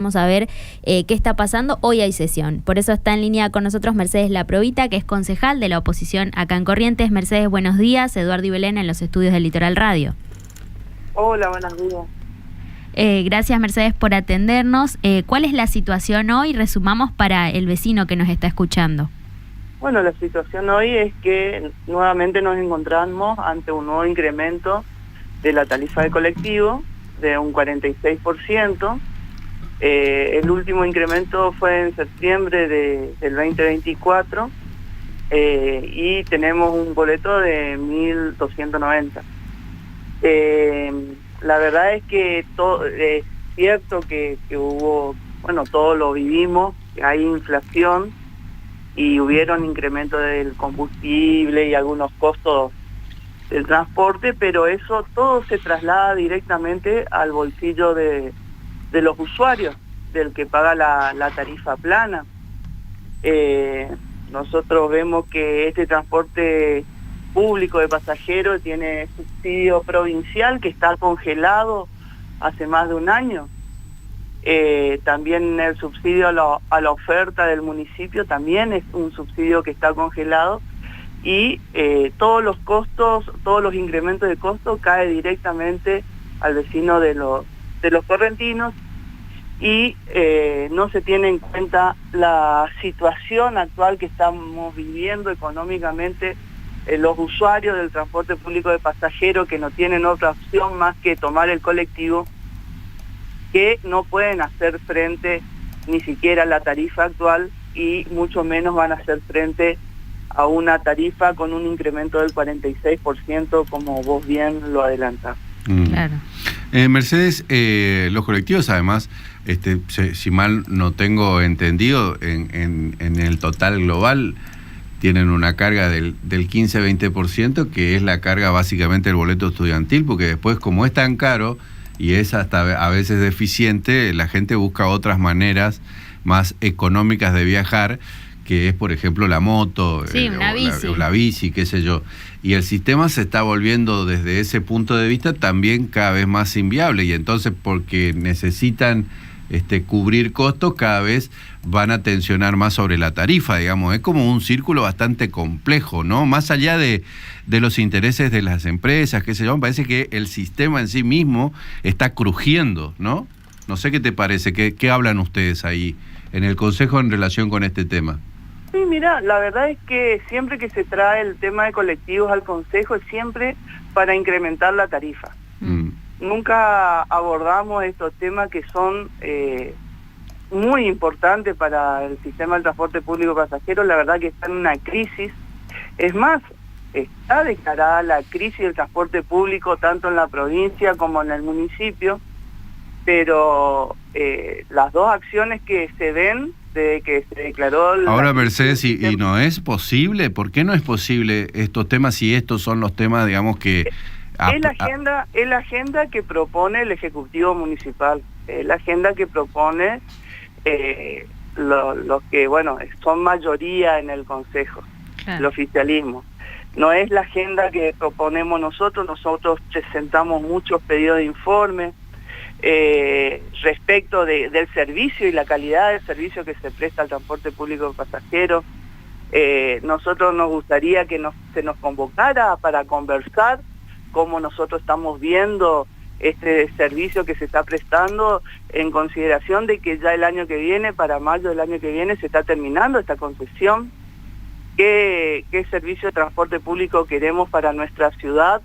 Vamos a ver qué está pasando. Hoy hay sesión. Por eso está en línea con nosotros Mercedes Laprovita, que es concejal de la oposición acá en Corrientes. Mercedes, buenos días. Eduardo y Belén en los estudios del Litoral Radio. Hola, buenos días. Gracias, Mercedes, por atendernos. ¿Cuál es la situación hoy? Resumamos para el vecino que nos está escuchando. Bueno, la situación hoy es que nuevamente nos encontramos ante un nuevo incremento de la tarifa de colectivo de un 46%. El último incremento fue en septiembre del 2024 y tenemos un boleto de 1.290. La verdad es que es cierto que hubo, bueno, todos lo vivimos, que hay inflación y hubieron incremento del combustible y algunos costos del transporte, pero eso todo se traslada directamente al bolsillo de los usuarios, del que paga la tarifa plana. Nosotros vemos que este transporte público de pasajeros tiene subsidio provincial que está congelado hace más de un año. También el subsidio a la oferta del municipio también es un subsidio que está congelado y todos los costos, todos los incrementos de costos cae directamente al vecino de los correntinos y no se tiene en cuenta la situación actual que estamos viviendo económicamente los usuarios del transporte público de pasajeros, que no tienen otra opción más que tomar el colectivo, que no pueden hacer frente ni siquiera a la tarifa actual y mucho menos van a hacer frente a una tarifa con un incremento del 46%, como vos bien lo adelantás. Claro. Mercedes, los colectivos además, si mal no tengo entendido, en el total global tienen una carga del 15-20%, que es la carga básicamente del boleto estudiantil, porque después, como es tan caro y es hasta a veces deficiente, la gente busca otras maneras más económicas de viajar, que es, por ejemplo, la moto, sí, la bici, qué sé yo. Y el sistema se está volviendo, desde ese punto de vista, también cada vez más inviable. Y entonces, porque necesitan cubrir costos, cada vez van a tensionar más sobre la tarifa, digamos. Es como un círculo bastante complejo, ¿no? Más allá de los intereses de las empresas, qué sé yo, me parece que el sistema en sí mismo está crujiendo, ¿no? No sé qué te parece, ¿qué hablan ustedes ahí en el Consejo en relación con este tema? Sí, mira, la verdad es que siempre que se trae el tema de colectivos al Consejo es siempre para incrementar la tarifa. Nunca abordamos estos temas que son muy importantes para el sistema del transporte público pasajero. La verdad que está en una crisis. Es más, está declarada la crisis del transporte público tanto en la provincia como en el municipio, pero las dos acciones que se ven desde que se declaró... Ahora, Mercedes, ¿y no es posible? ¿Por qué no es posible estos temas si estos son los temas, digamos, que... Es la agenda que propone el Ejecutivo Municipal, es la agenda que propone los que, bueno, son mayoría en el Consejo, claro, el oficialismo. No es la agenda que proponemos nosotros presentamos muchos pedidos de informe respecto del servicio y la calidad del servicio que se presta al transporte público de pasajeros. Nosotros nos gustaría que se nos convocara para conversar cómo nosotros estamos viendo este servicio que se está prestando, en consideración de que ya el año que viene, para mayo del año que viene, se está terminando esta concesión. ¿Qué servicio de transporte público queremos para nuestra ciudad?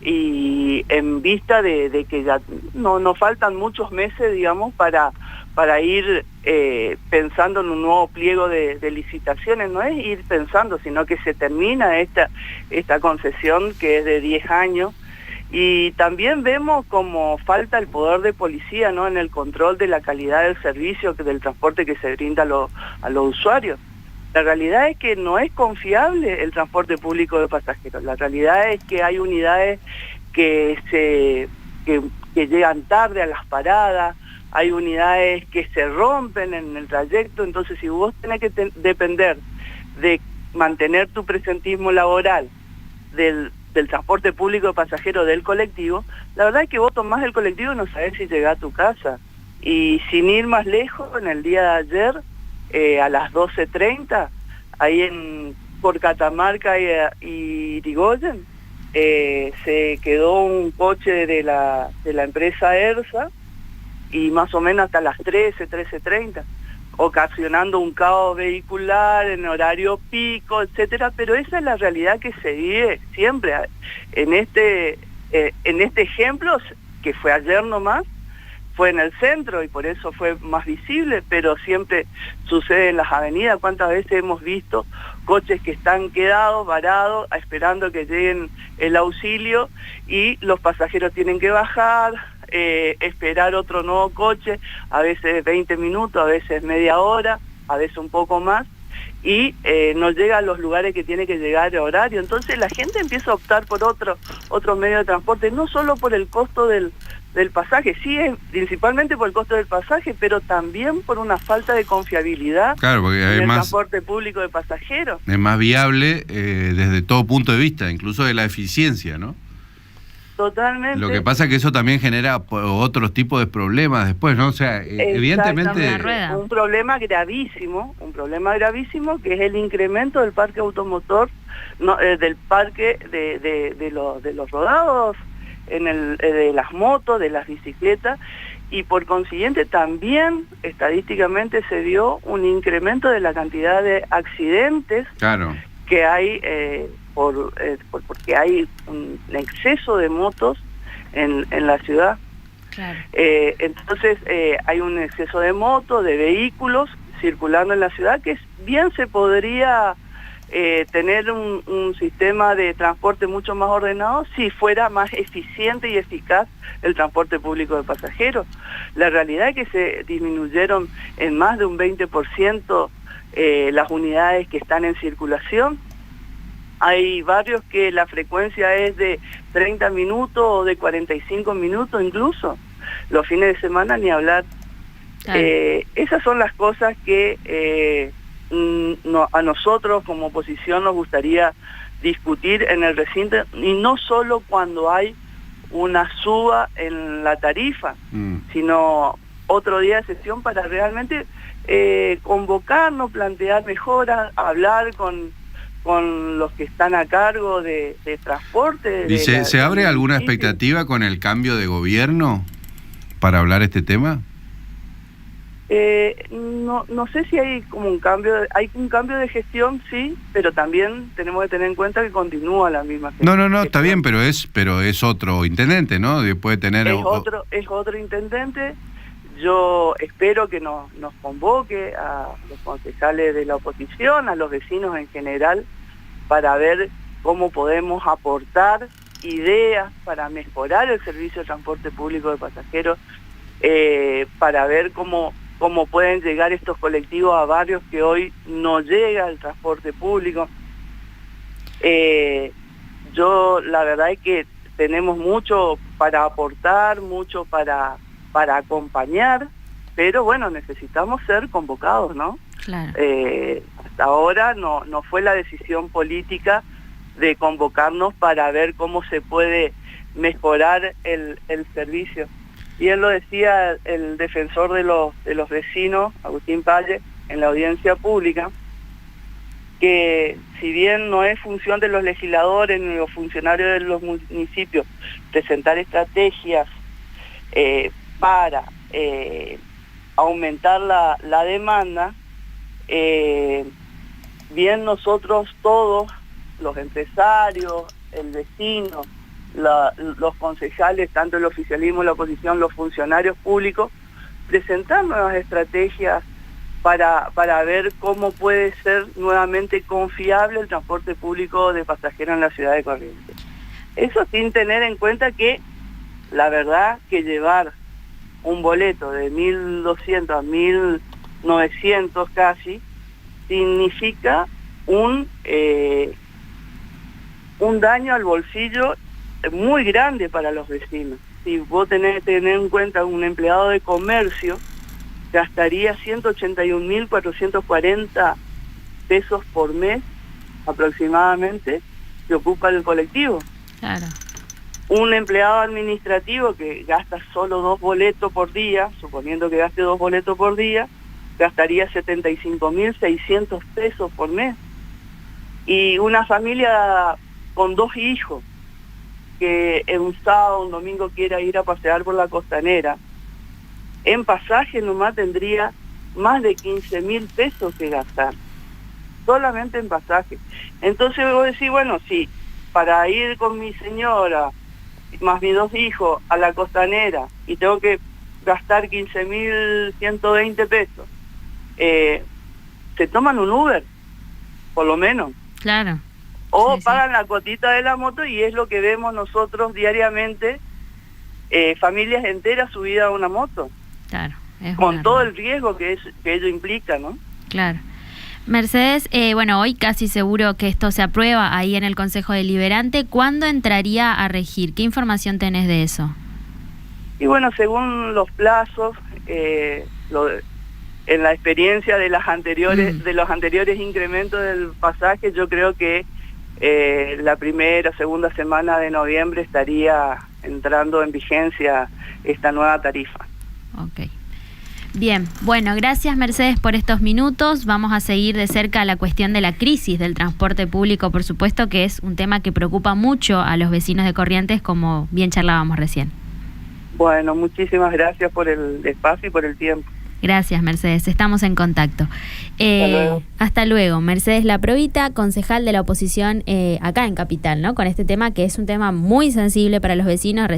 Y en vista de que ya nos faltan muchos meses, digamos, para ir pensando en un nuevo pliego de licitaciones. No es ir pensando, sino que se termina esta concesión, que es de 10 años, y también vemos como falta el poder de policía, ¿no?, en el control de la calidad del servicio, del transporte que se brinda a los usuarios. La realidad es que no es confiable el transporte público de pasajeros. La realidad es que hay unidades que llegan tarde a las paradas, hay unidades que se rompen en el trayecto. Entonces, si vos tenés que depender de mantener tu presentismo laboral del transporte público de pasajeros, del colectivo, la verdad es que vos tomás el colectivo y no sabés si llegás a tu casa. Y sin ir más lejos, en el día de ayer, a las 12:30, ahí por Catamarca y Irigoyen, se quedó un coche de la empresa ERSA, y más o menos hasta las 13:30, ocasionando un caos vehicular en horario pico, etcétera. Pero esa es la realidad que se vive siempre. En este ejemplo, que fue ayer nomás, fue en el centro y por eso fue más visible, pero siempre sucede en las avenidas. ¿Cuántas veces hemos visto coches que están quedados, varados, esperando que lleguen el auxilio, y los pasajeros tienen que bajar, esperar otro nuevo coche, a veces 20 minutos, a veces media hora, a veces un poco más, y no llega a los lugares que tiene que llegar a horario? Entonces la gente empieza a optar por otro medio de transporte, no solo por el costo del pasaje, sí, principalmente por el costo del pasaje, pero también por una falta de confiabilidad, claro, porque en el más, transporte público de pasajeros. Es más viable desde todo punto de vista, incluso de la eficiencia, ¿no? Totalmente. Lo que pasa es que eso también genera otros tipos de problemas después, ¿no? O sea, evidentemente... Un problema gravísimo, que es el incremento del parque automotor, del parque de los rodados, de las motos, de las bicicletas, y por consiguiente también estadísticamente se dio un incremento de la cantidad de accidentes, claro, que hay porque hay un exceso de motos en la ciudad. Claro. Entonces hay un exceso de motos, de vehículos circulando en la ciudad, que bien se podría tener un sistema de transporte mucho más ordenado si fuera más eficiente y eficaz el transporte público de pasajeros. La realidad es que se disminuyeron en más de un 20% las unidades que están en circulación. Hay barrios que la frecuencia es de 30 minutos o de 45 minutos incluso. Los fines de semana ni hablar. Claro. Esas son las cosas que a nosotros como oposición nos gustaría discutir en el recinto, y no solo cuando hay una suba en la tarifa, sino otro día de sesión para realmente convocarnos, plantear mejoras, hablar con los que están a cargo de transporte. ¿Y se abre alguna expectativa con el cambio de gobierno para hablar este tema? No sé si hay como un cambio de gestión, sí, pero también tenemos que tener en cuenta que continúa la misma gestión. No, está bien, pero es otro intendente, ¿no? Puede tener... Es otro intendente. Yo espero que nos convoque a los concejales de la oposición, a los vecinos en general, para ver cómo podemos aportar ideas para mejorar el servicio de transporte público de pasajeros, para ver cómo pueden llegar estos colectivos a barrios que hoy no llega el transporte público. Yo la verdad es que tenemos mucho para aportar, mucho para acompañar, pero bueno, necesitamos ser convocados, ¿no? Claro. Hasta ahora no fue la decisión política de convocarnos para ver cómo se puede mejorar el servicio. Bien lo decía el defensor de los vecinos, Agustín Palle, en la audiencia pública, que si bien no es función de los legisladores ni los funcionarios de los municipios presentar estrategias para aumentar la demanda, bien nosotros todos, los empresarios, el vecino, los concejales, tanto el oficialismo, la oposición, los funcionarios públicos, presentar nuevas estrategias para ver cómo puede ser nuevamente confiable el transporte público de pasajeros en la ciudad de Corrientes. Eso sin tener en cuenta que la verdad que llevar un boleto de 1.200 a 1.900 casi significa un daño al bolsillo muy grande para los vecinos. Si vos tenés que tener en cuenta un empleado de comercio, gastaría 181.440 pesos por mes aproximadamente que ocupa el colectivo. Claro. un empleado administrativo que gasta solo 2 boletos por día, suponiendo que gaste 2 boletos por día, gastaría 75.600 pesos por mes. Y una familia con 2 hijos, que en un sábado, un domingo quiera ir a pasear por la costanera, en pasaje nomás tendría más de 15.000 pesos que gastar, solamente en pasaje. Entonces vos decís, bueno, sí, para ir con mi señora, más mis 2 hijos, a la costanera, y tengo que gastar 15.120 pesos, se toman un Uber, por lo menos. Claro. O sí, pagan la cuotita de la moto, y es lo que vemos nosotros diariamente, familias enteras subidas a una moto. Claro. Con todo el riesgo que ello implica, ¿no? Claro. Mercedes, bueno, hoy casi seguro que esto se aprueba ahí en el Consejo Deliberante. ¿Cuándo entraría a regir? ¿Qué información tenés de eso? Y bueno, según los plazos, en la experiencia de las anteriores, de los anteriores incrementos del pasaje, yo creo que la primera, segunda semana de noviembre estaría entrando en vigencia esta nueva tarifa. Ok. Bien, bueno, gracias Mercedes por estos minutos. Vamos a seguir de cerca la cuestión de la crisis del transporte público, por supuesto, que es un tema que preocupa mucho a los vecinos de Corrientes, como bien charlábamos recién. Bueno, muchísimas gracias por el espacio y por el tiempo. Gracias, Mercedes. Estamos en contacto. Hasta luego. Mercedes Laprovita, concejal de la oposición acá en Capital, ¿no? Con este tema que es un tema muy sensible para los vecinos.